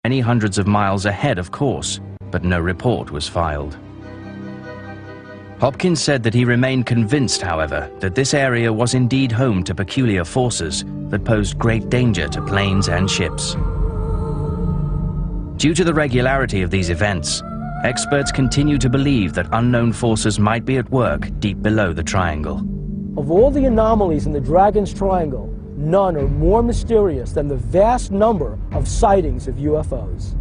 many hundreds of miles ahead of course, but no report was filed. Hopkins said that he remained convinced, however, that this area was indeed home to peculiar forces that posed great danger to planes and ships. Due to the regularity of these events, experts continue to believe that unknown forces might be at work deep below the triangle. Of all the anomalies in the Dragon's Triangle, none are more mysterious than the vast number of sightings of UFOs.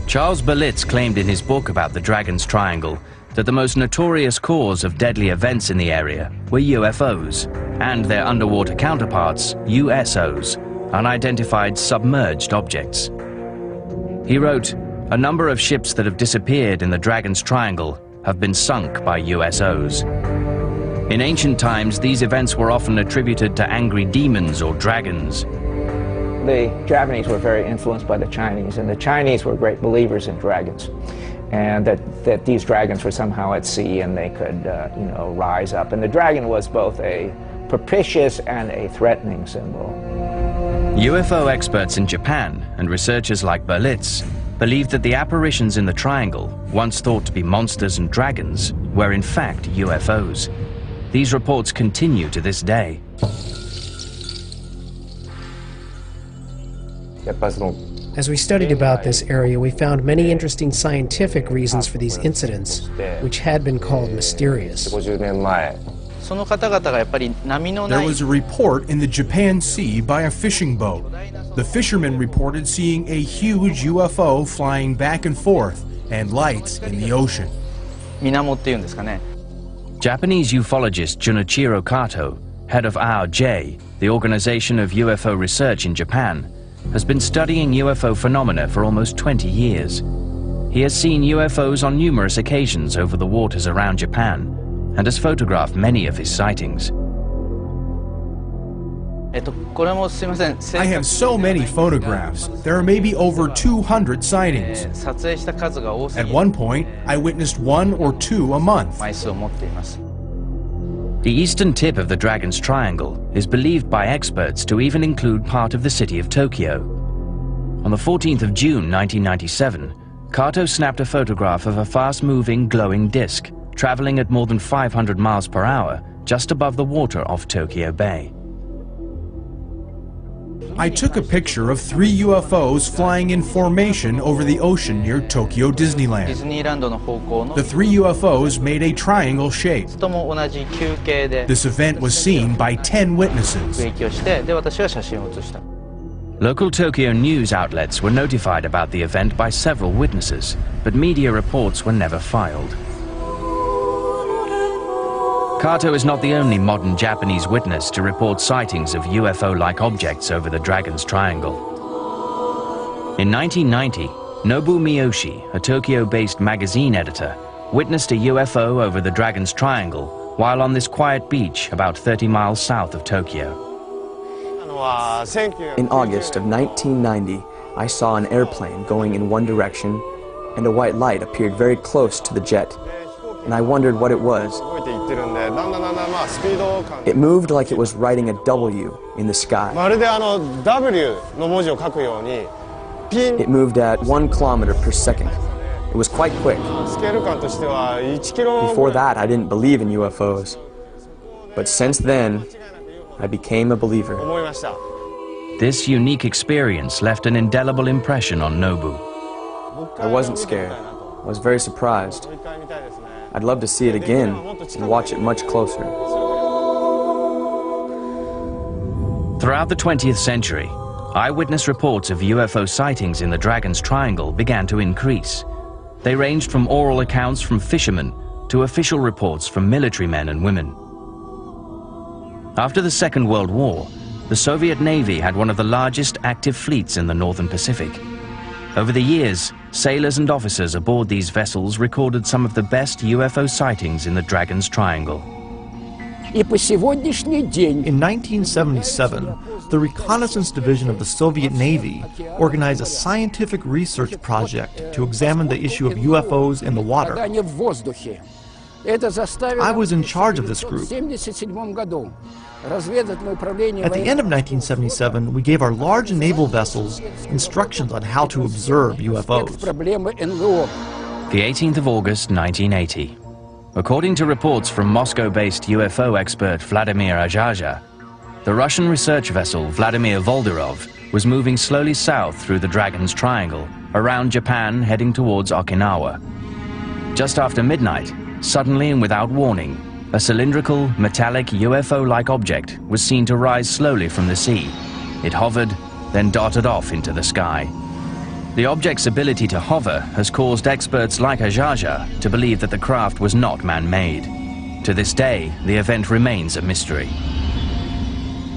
Charles Berlitz claimed in his book about the Dragon's Triangle that the most notorious cause of deadly events in the area were UFOs and their underwater counterparts, USOs, unidentified submerged objects. He wrote, "A number of ships that have disappeared in the Dragon's Triangle have been sunk by USOs. In ancient times, these events were often attributed to angry demons or dragons. The Japanese were very influenced by the Chinese, and the Chinese were great believers in dragons, and that these dragons were somehow at sea and they could, rise up. And the dragon was both a propitious and a threatening symbol." UFO experts in Japan and researchers like Berlitz believed that the apparitions in the triangle, once thought to be monsters and dragons, were in fact UFOs. These reports continue to this day. As we studied about this area, we found many interesting scientific reasons for these incidents, which had been called mysterious. There was a report in the Japan Sea by a fishing boat. The fishermen reported seeing a huge UFO flying back and forth and lights in the ocean. Japanese ufologist Junichiro Kato, head of AOJ, the Organization of UFO Research in Japan, has been studying UFO phenomena for almost 20 years. He has seen UFOs on numerous occasions over the waters around Japan and has photographed many of his sightings. I have so many photographs. There are maybe over 200 sightings. At one point, I witnessed 1 or 2 a month. The eastern tip of the Dragon's Triangle is believed by experts to even include part of the city of Tokyo. On the 14th of June 1997, Kato snapped a photograph of a fast-moving, glowing disc traveling at more than 500 miles per hour just above the water off Tokyo Bay. I took a picture of 3 UFOs flying in formation over the ocean near Tokyo Disneyland. The 3 UFOs made a triangle shape. This event was seen by 10 witnesses. Local Tokyo news outlets were notified about the event by several witnesses, but media reports were never filed. Kato is not the only modern Japanese witness to report sightings of UFO-like objects over the Dragon's Triangle. In 1990, Nobu Miyoshi, a Tokyo-based magazine editor, witnessed a UFO over the Dragon's Triangle while on this quiet beach about 30 miles south of Tokyo. In August of 1990, I saw an airplane going in one direction and a white light appeared very close to the jet. And I wondered what it was. It moved like it was writing a W in the sky. It moved at 1 kilometer per second. It was quite quick. Before that, I didn't believe in UFOs. But since then, I became a believer. This unique experience left an indelible impression on Nobu. I wasn't scared. I was very surprised. I'd love to see it again and watch it much closer. Throughout the 20th century, eyewitness reports of UFO sightings in the Dragon's Triangle began to increase. They ranged from oral accounts from fishermen to official reports from military men and women. After the Second World War, the Soviet Navy had one of the largest active fleets in the Northern Pacific. Over the years, sailors and officers aboard these vessels recorded some of the best UFO sightings in the Dragon's Triangle. In 1977, the Reconnaissance Division of the Soviet Navy organized a scientific research project to examine the issue of UFOs in the water. I was in charge of this group. At the end of 1977, we gave our large naval vessels instructions on how to observe UFOs. The 18th of August, 1980. According to reports from Moscow-based UFO expert Vladimir Ajaja, the Russian research vessel Vladimir Volderov was moving slowly south through the Dragon's Triangle, around Japan, heading towards Okinawa. Just after midnight, suddenly and without warning, a cylindrical, metallic UFO-like object was seen to rise slowly from the sea. It hovered, then darted off into the sky. The object's ability to hover has caused experts like Ajaja to believe that the craft was not man-made. To this day, the event remains a mystery.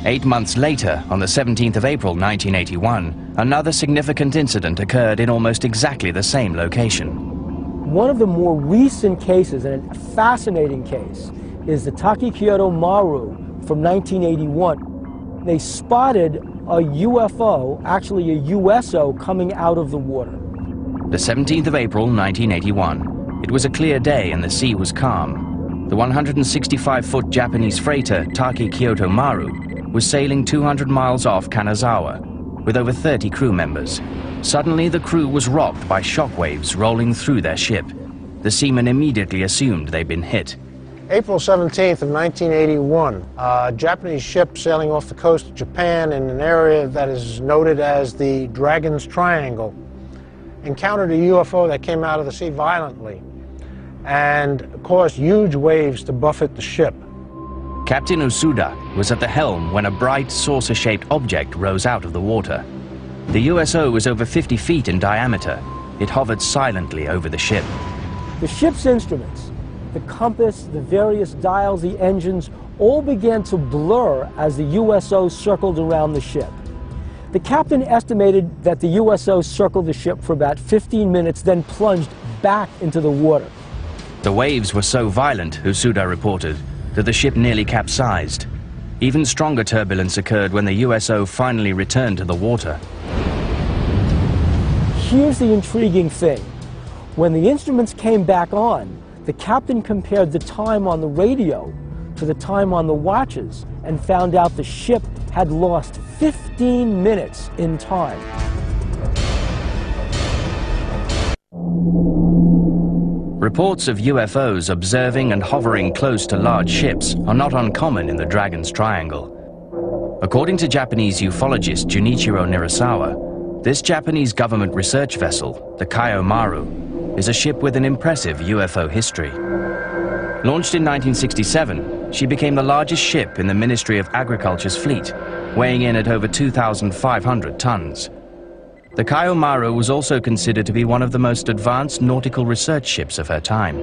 8 months later, on the 17th of April 1981, another significant incident occurred in almost exactly the same location. One of the more recent cases, and a fascinating case, is the Takikyoto Maru from 1981. They spotted a UFO, actually a USO, coming out of the water. The 17th of April 1981. It was a clear day and the sea was calm. The 165-foot Japanese freighter Takikyoto Maru was sailing 200 miles off Kanazawa, with over 30 crew members. Suddenly, the crew was rocked by shock waves rolling through their ship. The seamen immediately assumed they'd been hit. April 17th of 1981, a Japanese ship sailing off the coast of Japan in an area that is noted as the Dragon's Triangle encountered a UFO that came out of the sea violently and caused huge waves to buffet the ship. Captain Usuda was at the helm when a bright, saucer-shaped object rose out of the water. The USO was over 50 feet in diameter. It hovered silently over the ship. The ship's instruments, the compass, the various dials, the engines, all began to blur as the USO circled around the ship. The captain estimated that the USO circled the ship for about 15 minutes, then plunged back into the water. The waves were so violent, Usuda reported, that the ship nearly capsized. Even stronger turbulence occurred when the USO finally returned to the water. Here's the intriguing thing. When the instruments came back on, the captain compared the time on the radio to the time on the watches and found out the ship had lost 15 minutes in time. Reports of UFOs observing and hovering close to large ships are not uncommon in the Dragon's Triangle. According to Japanese ufologist Junichiro Nirasawa, this Japanese government research vessel, the Kaio Maru, is a ship with an impressive UFO history. Launched in 1967, she became the largest ship in the Ministry of Agriculture's fleet, weighing in at over 2,500 tons. The Kaio Maru was also considered to be one of the most advanced nautical research ships of her time.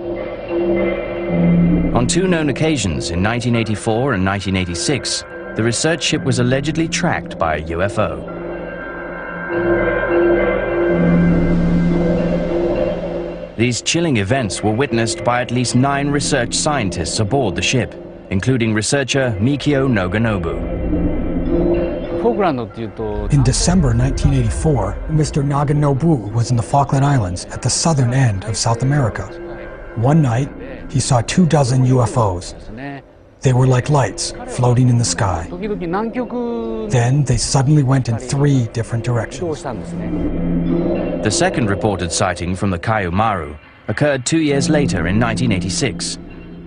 On two known occasions, in 1984 and 1986, the research ship was allegedly tracked by a UFO. These chilling events were witnessed by at least 9 research scientists aboard the ship, including researcher Mikio Noganobu. In December 1984, Mr. Naganobu was in the Falkland Islands at the southern end of South America. One night, he saw 24 UFOs. They were like lights floating in the sky. Then they suddenly went in 3 different directions. The second reported sighting from the Kaio Maru occurred 2 years later in 1986,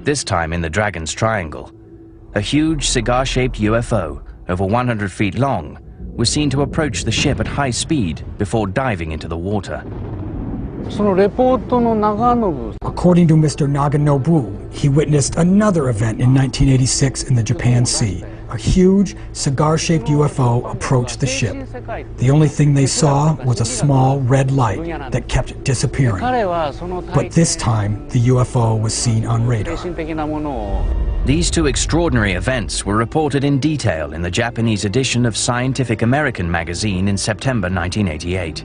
this time in the Dragon's Triangle. A huge cigar-shaped UFO, over 100 feet long, was seen to approach the ship at high speed before diving into the water. According to Mr. Naganobu, he witnessed another event in 1986 in the Japan Sea. A huge, cigar-shaped UFO approached the ship. The only thing they saw was a small red light that kept disappearing. But this time, the UFO was seen on radar. These 2 extraordinary events were reported in detail in the Japanese edition of Scientific American magazine in September 1988.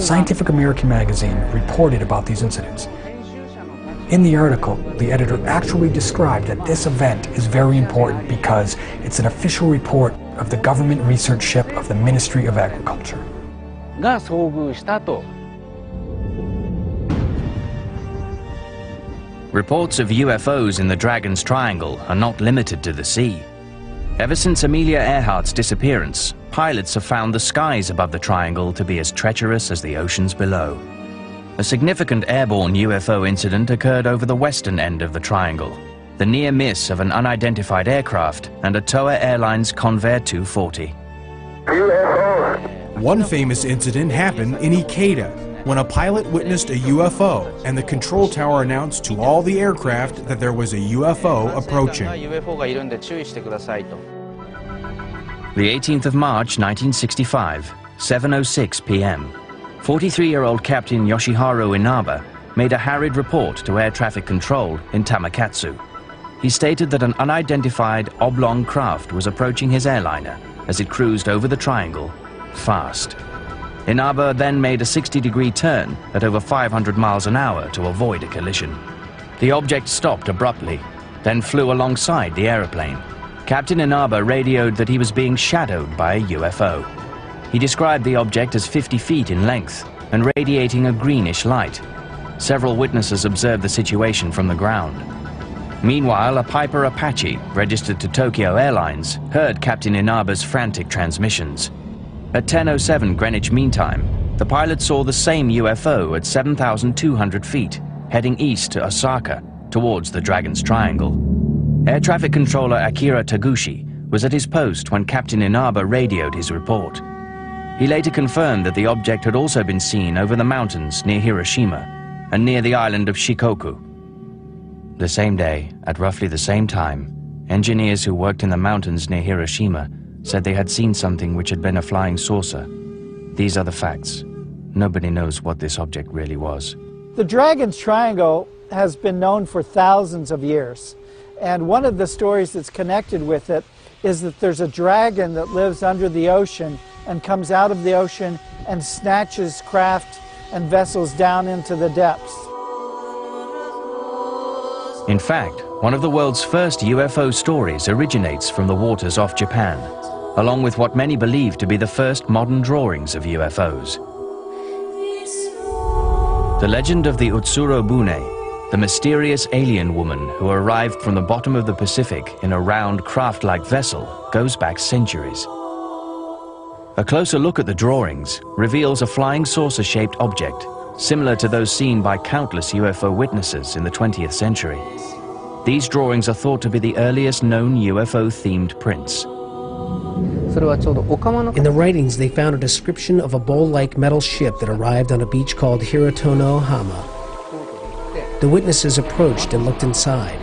Scientific American magazine reported about these incidents. In the article, the editor actually described that this event is very important because it's an official report of the government research ship of the Ministry of Agriculture. Reports of UFOs in the Dragon's Triangle are not limited to the sea. Ever since Amelia Earhart's disappearance, pilots have found the skies above the triangle to be as treacherous as the oceans below. A significant airborne UFO incident occurred over the western end of the triangle, the near miss of an unidentified aircraft and a Toa Airlines Convair 240. One famous incident happened in Ikeda, when a pilot witnessed a UFO and the control tower announced to all the aircraft that there was a UFO approaching. The 18th of March 1965, 7:06 p.m. 43-year-old Captain Yoshiharu Inaba made a harried report to air traffic control in Tamakatsu. He stated that an unidentified oblong craft was approaching his airliner as it cruised over the triangle, fast. Inaba then made a 60-degree turn at over 500 miles an hour to avoid a collision. The object stopped abruptly, then flew alongside the aeroplane. Captain Inaba radioed that he was being shadowed by a UFO. He described the object as 50 feet in length and radiating a greenish light. Several witnesses observed the situation from the ground. Meanwhile, a Piper Apache, registered to Tokyo Airlines, heard Captain Inaba's frantic transmissions. At 10:07 Greenwich Mean Time, the pilot saw the same UFO at 7,200 feet, heading east to Osaka, towards the Dragon's Triangle. Air traffic controller Akira Taguchi was at his post when Captain Inaba radioed his report. He later confirmed that the object had also been seen over the mountains near Hiroshima and near the island of Shikoku. The same day, at roughly the same time, engineers who worked in the mountains near Hiroshima said they had seen something which had been a flying saucer. These are the facts. Nobody knows what this object really was. The Dragon's Triangle has been known for thousands of years, and one of the stories that's connected with it is that there's a dragon that lives under the ocean and comes out of the ocean and snatches craft and vessels down into the depths. In fact, one of the world's first UFO stories originates from the waters off Japan, along with what many believe to be the first modern drawings of UFOs. The legend of the Utsuro Bune, the mysterious alien woman who arrived from the bottom of the Pacific in a round craft-like vessel, goes back centuries. A closer look at the drawings reveals a flying saucer-shaped object, similar to those seen by countless UFO witnesses in the 20th century. These drawings are thought to be the earliest known UFO-themed prints. In the writings, they found a description of a bowl-like metal ship that arrived on a beach called Hiratono Hama. The witnesses approached and looked inside.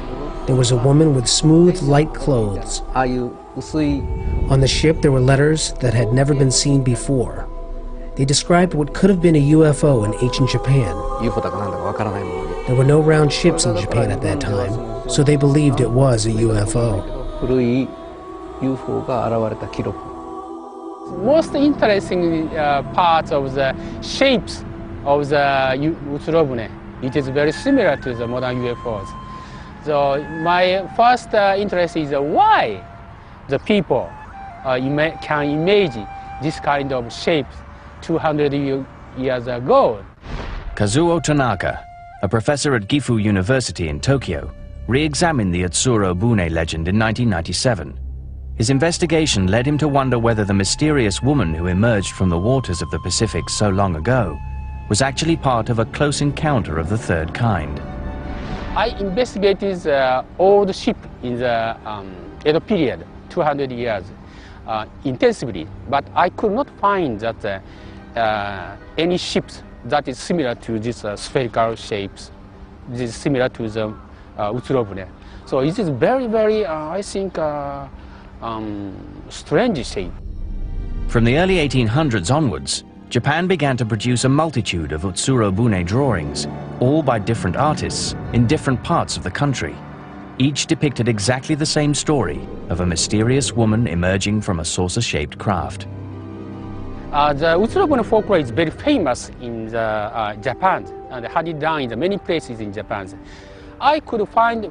There was a woman with smooth, light clothes. On the ship, there were letters that had never been seen before. They described what could have been a UFO in ancient Japan. There were no round ships in Japan at that time, so they believed it was a UFO. Most interesting part of the shapes of the Utsuro Bune, it is very similar to the modern UFOs. So my first interest is why the people can imagine this kind of shape 200 years ago. Kazuo Tanaka, a professor at Gifu University in Tokyo, re-examined the Utsuro Bune legend in 1997. His investigation led him to wonder whether the mysterious woman who emerged from the waters of the Pacific so long ago was actually part of a close encounter of the third kind. I investigated the old ship in the Edo period, 200 years, intensively, but I could not find that any ships that is similar to these spherical shapes, this is similar to the Utsuro Bune. So it is very, very, I think, strange shape. From the early 1800s onwards, Japan began to produce a multitude of Utsuro Bune drawings, all by different artists in different parts of the country. Each depicted exactly the same story of a mysterious woman emerging from a saucer-shaped craft. The Utsuro Bune folklore is very famous in Japan and had it done in many places in Japan. I could find